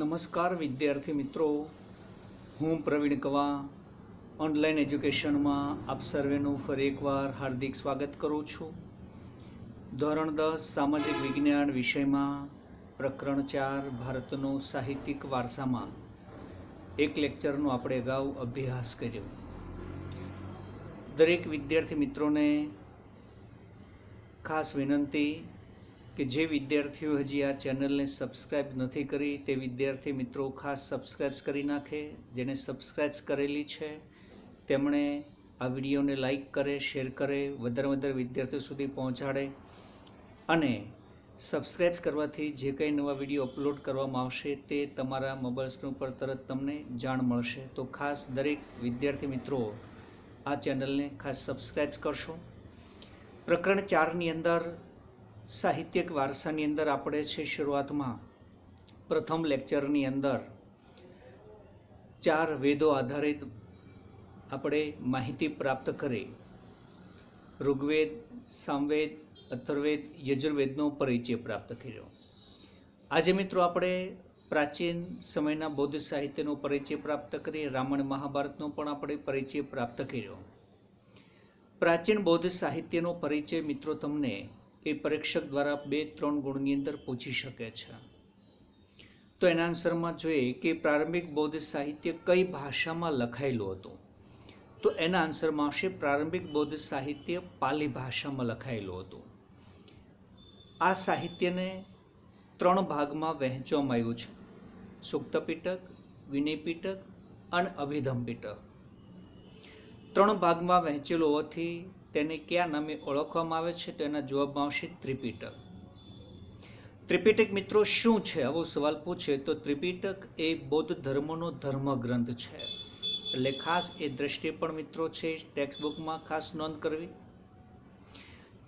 નમસ્કાર વિદ્યાર્થી મિત્રો, હું પ્રવીણ કવા ઓનલાઈન એજ્યુકેશનમાં આપ સર્વેનું ફરી એકવાર હાર્દિક સ્વાગત કરું છું. ધોરણ 10 સામાજિક વિજ્ઞાન વિષયમાં પ્રકરણ 4 ભારતનો સાહિત્યિક વારસામાં એક લેક્ચરનો આપણે અગાઉ અભ્યાસ કર્યો. દરેક વિદ્યાર્થી મિત્રોને ખાસ વિનંતી કે જે વિદ્યાર્થીઓ હજી આ ચેનલને સબસ્ક્રાઈબ નથી કરી તે વિદ્યાર્થી મિત્રો ખાસ સબસ્ક્રાઈબ કરી નાખે. જેને સબસ્ક્રાઈબ કરેલી છે તેમણે આ વિડીયોને લાઈક કરે, શેર કરે, વધારે વિદ્યાર્થીઓ સુધી પહોંચાડે અને સબસ્ક્રાઈબ કરવાથી જે કંઈ નવા વિડીયો અપલોડ કરવામાં આવશે તે તમારા મોબાઈલ સ્ક્રીન ઉપર તરત તમને જાણ મળશે. તો ખાસ દરેક વિદ્યાર્થી મિત્રો આ ચેનલને ખાસ સબસ્ક્રાઈબ કરશો. પ્રકરણ 4ની અંદર સાહિત્યિક વારસાની અંદર આપણે છે શરૂઆતમાં પ્રથમ લેક્ચરની અંદર 4 વેદો આધારિત આપણે માહિતી પ્રાપ્ત કરી. ઋગ્વેદ, સામવેદ, અથર્વવેદ, યજુર્વેદનો પરિચય પ્રાપ્ત કર્યો. આજે મિત્રો આપણે પ્રાચીન સમયના બૌદ્ધ સાહિત્યનો પરિચય પ્રાપ્ત કરી, રામાયણ મહાભારતનો પણ આપણે પરિચય પ્રાપ્ત કર્યો. પ્રાચીન બૌદ્ધ સાહિત્યનો પરિચય મિત્રો તમને એ પરીક્ષક દ્વારા 2-3 ગુણની અંદર પૂછી શકે છે. તો એના આન્સરમાં જોઈએ કે પ્રારંભિક બૌદ્ધ સાહિત્ય કઈ ભાષામાં લખાયેલું હતું. તો એના આન્સરમાં આવશે પ્રારંભિક બૌદ્ધ સાહિત્ય પાલી ભાષામાં લખાયેલું હતું. આ સાહિત્યને 3 ભાગમાં વહેંચવામાં આવ્યું છે: સૂક્ત પિટક, વિનય પિટક અને અભિધમ પિટક. 3 ભાગમાં વહેંચેલું હોવાથી તેને કયા નામે ઓળખવામાં આવે છે? તો એના જવાબમાં આવશે ત્રિપિટક. ત્રિપિટક મિત્રો શું છે? આવો સવાલ પૂછે તો ત્રિપિટક એ બૌદ્ધ ધર્મનો ધર્મગ્રંથ છે. એટલે ખાસ એ દ્રષ્ટિએ પણ મિત્રો છે ટેક્સ્ટબુકમાં ખાસ નોંધ કરવી.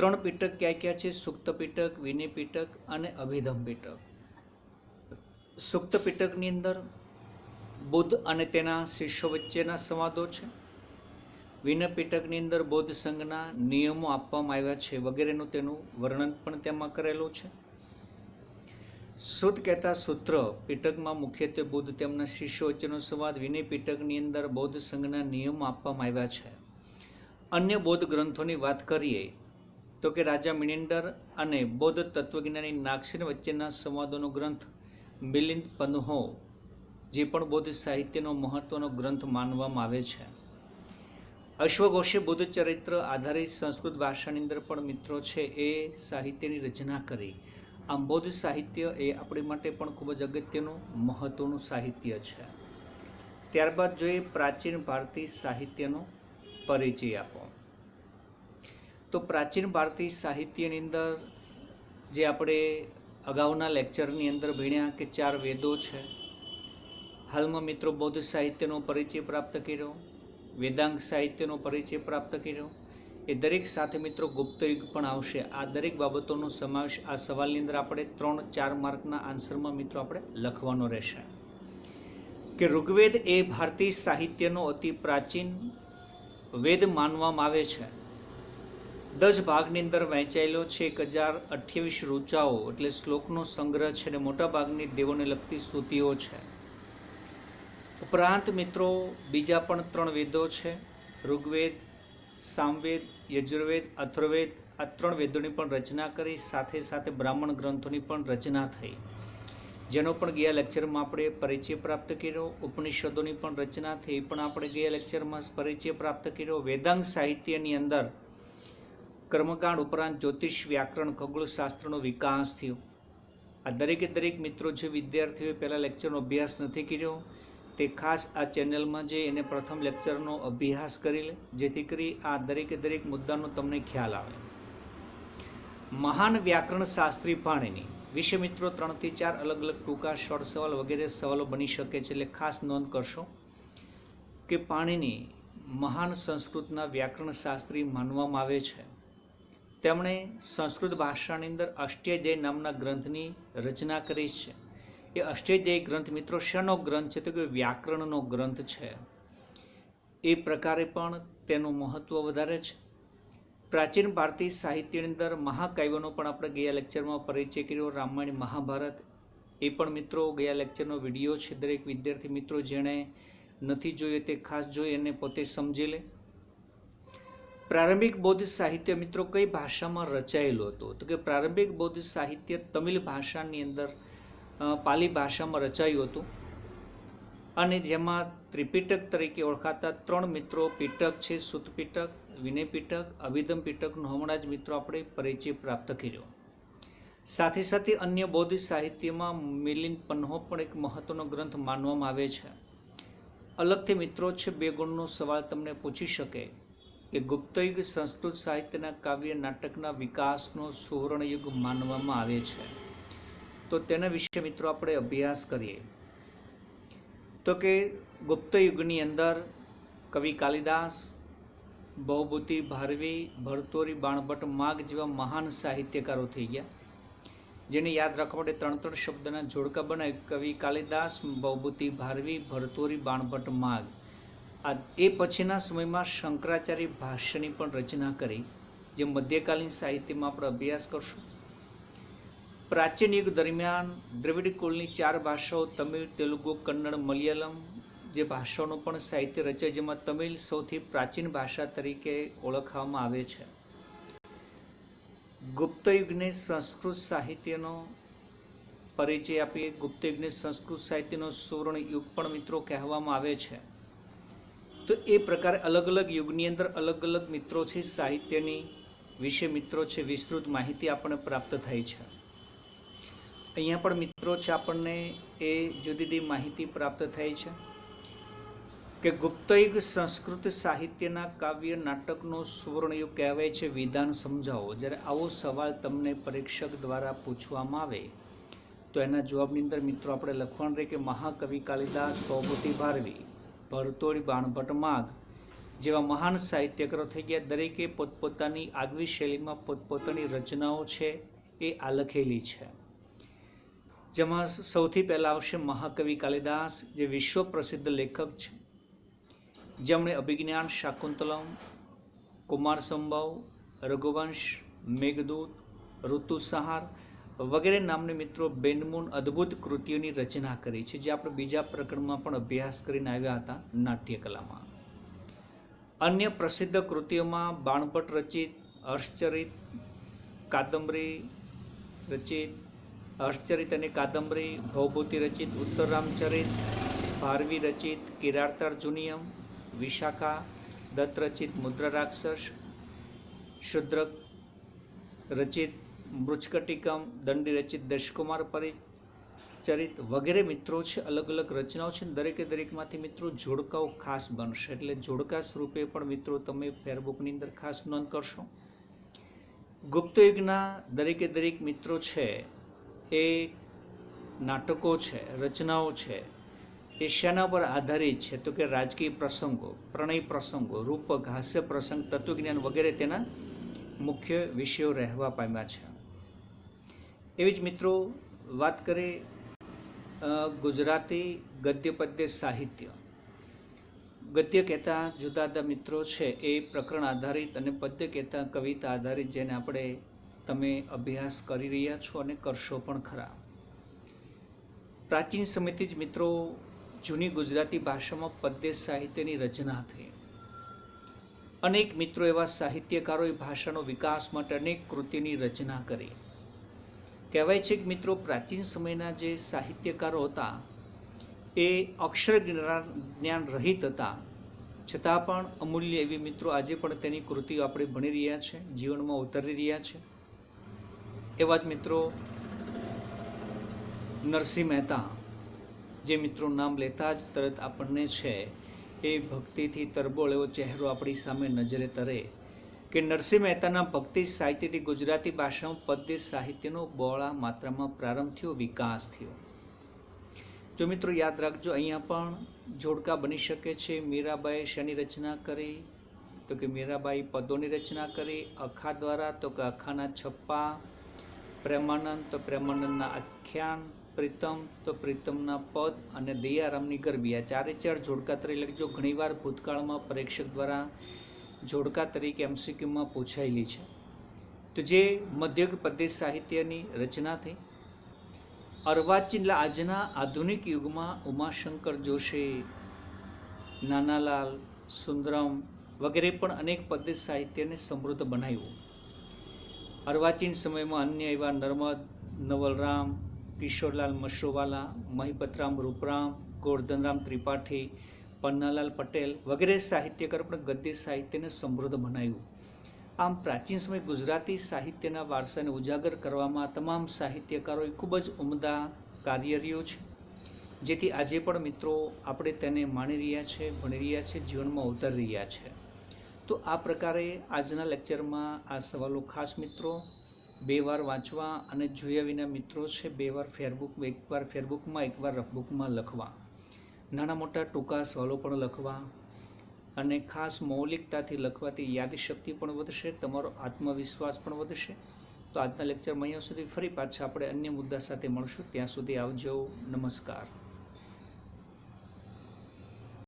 3 પિટક ક્યાં ક્યાં છે? સૂક્ત પિટક, વિનય પિટક અને અભિધમ પિટક. સૂક્ત પિટકની અંદર બુદ્ધ અને તેના શિષ્યો વચ્ચેના સંવાદો છે. વિનય પિટકની અંદર બૌદ્ધ સંઘના નિયમો આપવામાં આવ્યા છે વગેરેનું તેનું વર્ણન પણ તેમાં કરેલું છે. શુદ્ધ કહેતા સૂત્ર પિટકમાં મુખ્યત્વે બુદ્ધ તેમના શિષ્યો વચ્ચેનો સંવાદ. વિનય પિટકની અંદર બૌદ્ધ સંઘના નિયમો આપવામાં આવ્યા છે. અન્ય બૌદ્ધ ગ્રંથોની વાત કરીએ તો કે રાજા મિલિંદર અને બૌદ્ધ તત્વજ્ઞાની નાગસેન વચ્ચેના સંવાદોનો ગ્રંથ મિલિંદ પન્હો જે પણ બૌદ્ધ સાહિત્યનો મહત્વનો ગ્રંથ માનવામાં આવે છે. અશ્વઘોષે બુદ્ધ ચરિત્ર આધારિત સંસ્કૃત ભાષાની અંદર પણ મિત્રો છે એ સાહિત્યની રચના કરી. આમ બૌદ્ધ સાહિત્ય એ આપણી માટે પણ ખૂબ જ અગત્યનું મહત્વનું સાહિત્ય છે. ત્યારબાદ જોઈએ પ્રાચીન ભારતીય સાહિત્યનો પરિચય આપો. તો પ્રાચીન ભારતીય સાહિત્યની અંદર જે આપણે અગાઉના લેક્ચરની અંદર ભણ્યા કે 4 વેદો છે. હાલમાં મિત્રો બૌદ્ધ સાહિત્યનો પરિચય પ્રાપ્ત કર્યો, વેદાંગ સાહિત્યનો પરિચય પ્રાપ્ત કર્યો. એ દરેક સાથે મિત્રો ગુપ્ત યુગ પણ આવશે. આ દરેક બાબતોનો સમાવેશ આ સવાલની અંદર આપણે 3-4 માર્કના આન્સરમાં મિત્રો આપણે લખવાનો રહેશે. કે ઋગ્વેદ એ ભારતીય સાહિત્યનો અતિ પ્રાચીન વેદ માનવામાં આવે છે. 10 ભાગની અંદર વહેંચાયેલો છે. 1028 ઋચાઓ એટલે શ્લોકનો સંગ્રહ છે અને મોટા ભાગની દેવોને લગતી સ્તુતિઓ છે. ઉપરાંત મિત્રો બીજા પણ 3 વેદો છે: ઋગ્વેદ, સામવેદ, યજુર્વેદ, અથર્વવેદ. આ 3 વેદોની પણ રચના કરી. સાથે સાથે બ્રાહ્મણ ગ્રંથોની પણ રચના થઈ, જેનો પણ ગયા લેક્ચરમાં આપણે પરિચય પ્રાપ્ત કર્યો. ઉપનિષદોની પણ રચના થઈ, પણ આપણે ગયા લેક્ચરમાં પરિચય પ્રાપ્ત કર્યો. વેદાંગ સાહિત્યની અંદર કર્મકાંડ ઉપરાંત જ્યોતિષ, વ્યાકરણ, ખગોળશાસ્ત્રનો વિકાસ થયો. આ દરેક મિત્રો જે વિદ્યાર્થીઓએ પહેલા લેક્ચરનો અભ્યાસ નથી કર્યો તે ખાસ આ ચેનલમાં જઈ એને પ્રથમ લેક્ચરનો અભ્યાસ કરી લે, જેથી કરી આ દરેક મુદ્દાનો તમને ખ્યાલ આવે. મહાન વ્યાકરણ શાસ્ત્રી પાણિની વિશે મિત્રો 3 થી 4 અલગ ટૂંકા શોર્ટ સવાલ વગેરે સવાલો બની શકે છે. એટલે ખાસ નોંધ કરશો કે પાણિની મહાન સંસ્કૃતના વ્યાકરણ શાસ્ત્રી માનવામાં આવે છે. તેમણે સંસ્કૃત ભાષાની અંદર અષ્ટાધ્યાયી નામના ગ્રંથની રચના કરી છે. એ અષ્ટાધ્યાયી ગ્રંથ મિત્રો શેનો ગ્રંથ છે? તો કે વ્યાકરણનો ગ્રંથ છે. એ પ્રકારે પણ તેનું મહત્વ વધારે છે. પ્રાચીન ભારતીય સાહિત્યની અંદર મહાકાવ્યોનો પણ આપણે ગયા લેક્ચરમાં પરિચય કર્યો. રામાયણ, મહાભારત એ પણ મિત્રો ગયા લેક્ચરનો વિડીયો છે, દરેક વિદ્યાર્થી મિત્રો જેણે નથી જોયો તે ખાસ જોઈ અને પોતે સમજી લે. પ્રારંભિક બૌદ્ધ સાહિત્ય મિત્રો કઈ ભાષામાં રચાયેલું હતું? તો કે પ્રારંભિક બૌદ્ધ સાહિત્ય તમિલ ભાષાની અંદર પાલી ભાષામાં રચાયું હતું અને જેમાં ત્રિપિટક તરીકે ઓળખાતા 3 મિત્રો પીટક છે, સુત પીટક, વિનય પીટક, અભિધમ પીટકનો હમણાં જ મિત્રો આપણે પરિચય પ્રાપ્ત કર્યો. સાથે સાથે અન્ય બૌદ્ધ સાહિત્યમાં મિલિંદ પન્હો પણ એક મહત્વનો ગ્રંથ માનવામાં આવે છે. અલગથી મિત્રો છે 2 ગુણનો સવાલ તમને પૂછી શકે કે ગુપ્તયુગ સંસ્કૃત સાહિત્યના કાવ્ય નાટકના વિકાસનો સુવર્ણ યુગ માનવામાં આવે છે. તો તેના વિશે મિત્રો આપણે અભ્યાસ કરીએ. તો કે ગુપ્ત યુગની અંદર કવિ કાલિદાસ, ભવભૂતિ ભારવી, ભરતોરી, બાણભટ્ટ, માઘ જેવા મહાન સાહિત્યકારો થઈ ગયા, જેને યાદ રાખવા માટે 3 શબ્દના જોડકા બનાવી કવિ કાલિદાસ, ભવભૂતિ ભારવી, ભરતોરી, બાણભટ્ટ, માઘ. એ પછીના સમયમાં શંકરાચાર્ય ભાષ્યની પણ રચના કરી, જે મધ્યકાલીન સાહિત્યમાં આપણે અભ્યાસ કરશું. પ્રાચીન યુગ દરમિયાન દ્રવિડ કુળની 4 ભાષાઓ તમિલ, તેલુગુ, કન્નડ, મલયાલમ જે ભાષાઓનું પણ સાહિત્ય રચાય, જેમાં તમિલ સૌથી પ્રાચીન ભાષા તરીકે ઓળખવામાં આવે છે. ગુપ્ત યુગને સંસ્કૃત સાહિત્યનો પરિચય આપીએ. ગુપ્ત યુગને સંસ્કૃત સાહિત્યનો સુવર્ણ યુગ પણ મિત્રો કહેવામાં આવે છે. તો એ પ્રકારે અલગ અલગ યુગની અંદર અલગ અલગ મિત્રો છે સાહિત્યની વિશે મિત્રો છે વિસ્તૃત માહિતી આપણને પ્રાપ્ત થાય છે. અહીંયા પણ મિત્રો છે આપણને એ જુદી જુદી માહિતી પ્રાપ્ત થાય છે કે ગુપ્તયુગ સંસ્કૃત સાહિત્યના કાવ્ય નાટકનો સુવર્ણયુગ કહેવાય છે. વિધાન સમજાવો. જ્યારે આવો સવાલ તમને પરીક્ષક દ્વારા પૂછવામાં આવે તો એના જવાબની અંદર મિત્રો આપણે લખવાનું રહે કે મહાકવિ કાલિદાસ, ભવભૂતિ ભારવી, ભરતોરી, બાણભટ્ટ, માઘ જેવા મહાન સાહિત્યકારો થઈ ગયા. દરેકે પોતપોતાની આગવી શૈલીમાં પોતપોતાની રચનાઓ છે એ આ લખેલી છે. જેમાં સૌથી પહેલા આવશે મહાકવિ કાલિદાસ, જે વિશ્વ પ્રસિદ્ધ લેખક છે, જેમણે અભિજ્ઞાન, શાકુંતલમ, કુમાર સંભવ, રઘુવંશ, મેઘદૂત, ઋતુસંહાર વગેરે નામની મિત્રો બેનમૂન અદ્ભુત કૃતિઓની રચના કરી છે, જે આપણે બીજા પ્રકરણમાં પણ અભ્યાસ કરીને આવ્યા હતા નાટ્યકલામાં. અન્ય પ્રસિદ્ધ કૃતિઓમાં બાણભટ્ટ રચિત હર્ષચરિત, કાદંબરી રચિત હર્ષચરિત અને કાદંબરી, ભવભૂતિ રચિત ઉત્તરરામચરિત, ભારવી રચિત કિરાતાર્જુનીયમ, વિશાખા દત્ત રચિત મુદ્રા રાક્ષસ, શુદ્રક રચિત મૃચ્છકટિકમ, દંડી રચિત દશકુમાર પરિચરિત વગેરે મિત્રો છે અલગ અલગ રચનાઓ છે. દરેકે દરેકમાંથી મિત્રો જોડકાઓ ખાસ બનશે, એટલે જોડકા સ્વરૂપે પણ મિત્રો તમે ફેરબુકની અંદર ખાસ નોંધ કરશો. ગુપ્ત યુગના દરેકે દરેક મિત્રો છે એ નાટકો છે, રચનાઓ છે, એ શેના પર આધારિત છે? તો કે રાજકીય પ્રસંગો, પ્રણય પ્રસંગો, રૂપક, હાસ્ય પ્રસંગ, તત્વજ્ઞાન વગેરે તેના મુખ્ય વિષયો રહેવા પામ્યા છે. એવી જ મિત્રો વાત કરીએ ગુજરાતી ગદ્ય પદ્ય સાહિત્ય. ગદ્ય કહેતા જુદા જુદા મિત્રો છે એ પ્રકરણ આધારિત અને પદ્ય કહેતા કવિતા આધારિત, જેને આપણે તમે અભ્યાસ કરી રહ્યા છો અને કરશો પણ ખરા. પ્રાચીન સમયથી જ મિત્રો જૂની ગુજરાતી ભાષામાં પદ્ય સાહિત્યની રચના થઈ. અનેક મિત્રો એવા સાહિત્યકારોએ ભાષાનો વિકાસ માટે અનેક કૃતિની રચના કરી. કહેવાય છે કે મિત્રો પ્રાચીન સમયના જે સાહિત્યકારો હતા એ અક્ષર જ્ઞાન રહિત હતા, છતાં પણ અમૂલ્ય એવી મિત્રો આજે પણ તેની કૃતિઓ આપણે ભણી રહ્યા છે, જીવનમાં ઉતારી રહ્યા છે. એવા જ મિત્રો નરસિંહ મહેતા, જે મિત્રો નામ લેતા જ તરત આપણને છે એ ભક્તિથી તરબોળ એવો ચહેરો આપણી સામે નજરે તરે કે નરસિંહ મહેતાના ભક્તિ સાહિત્યથી ગુજરાતી ભાષામાં પદ્ય સાહિત્યનો બહોળા માત્રામાં પ્રારંભ થયો, વિકાસ થયો. જો મિત્રો યાદ રાખજો, અહીંયા પણ જોડકા બની શકે છે. મીરાબાઈ શેની રચના કરી? તો કે મીરાબાઈ પદોની રચના કરી. અખા દ્વારા? તો કે અખાના છપ્પા. પ્રેમાનંદ? તો પ્રેમાનંદના આખ્યાન. પ્રીતમ? તો પ્રીતમના પદ. અને દયારામની ગરબી. આ 4 જોડકા તરીકે લખજો. ઘણીવાર ભૂતકાળમાં પરીક્ષક દ્વારા જોડકા તરીકે એમસીક્યુમાં પૂછાયેલી છે. તો જે મધ્યયુગ પદ્ય સાહિત્યની રચના થઈ. અર્વાચીન એટલે આજના આધુનિક યુગમાં ઉમાશંકર જોશી, નાનાલાલ, સુંદરમ વગેરે પણ અનેક પદ્ય સાહિત્યને સમૃદ્ધ બનાવ્યું. અર્વાચીન સમયમાં અન્ય એવા નર્મદ, નવલરામ, કિશોરલાલ મશરૂવાલા, મહિપતરામ રૂપરામ, ગોરધનરામ ત્રિપાઠી, પન્નાલાલ પટેલ વગેરે સાહિત્યકાર પણ ગદ્ય સાહિત્યને સમૃદ્ધ બનાવ્યું. આમ પ્રાચીન સમય ગુજરાતી સાહિત્યના વારસાને ઉજાગર કરવામાં તમામ સાહિત્યકારોએ ખૂબ જ ઉમદા કાર્ય રહ્યું છે, જેથી આજે પણ મિત્રો આપણે તેને માણી રહ્યા છે, ભણી રહ્યા છે, જીવનમાં ઉતારી રહ્યા છે. તો આ પ્રકારે આજના લેક્ચરમાં આ સવાલો ખાસ મિત્રો 2 વાર વાંચવા અને જોયા વિના મિત્રો છે 2 વાર એકવાર ફેરબુકમાં એકવાર રફબુકમાં લખવા. નાના મોટા ટૂંકા સવાલો પણ લખવા અને ખાસ મૌલિકતાથી લખવાથી યાદશક્તિ પણ વધશે, તમારો આત્મવિશ્વાસ પણ વધશે. તો આજના લેક્ચરમાં અહીંયા સુધી, ફરી પાછા આપણે અન્ય મુદ્દા સાથે મળશું. ત્યાં સુધી આવજો. નમસ્કાર.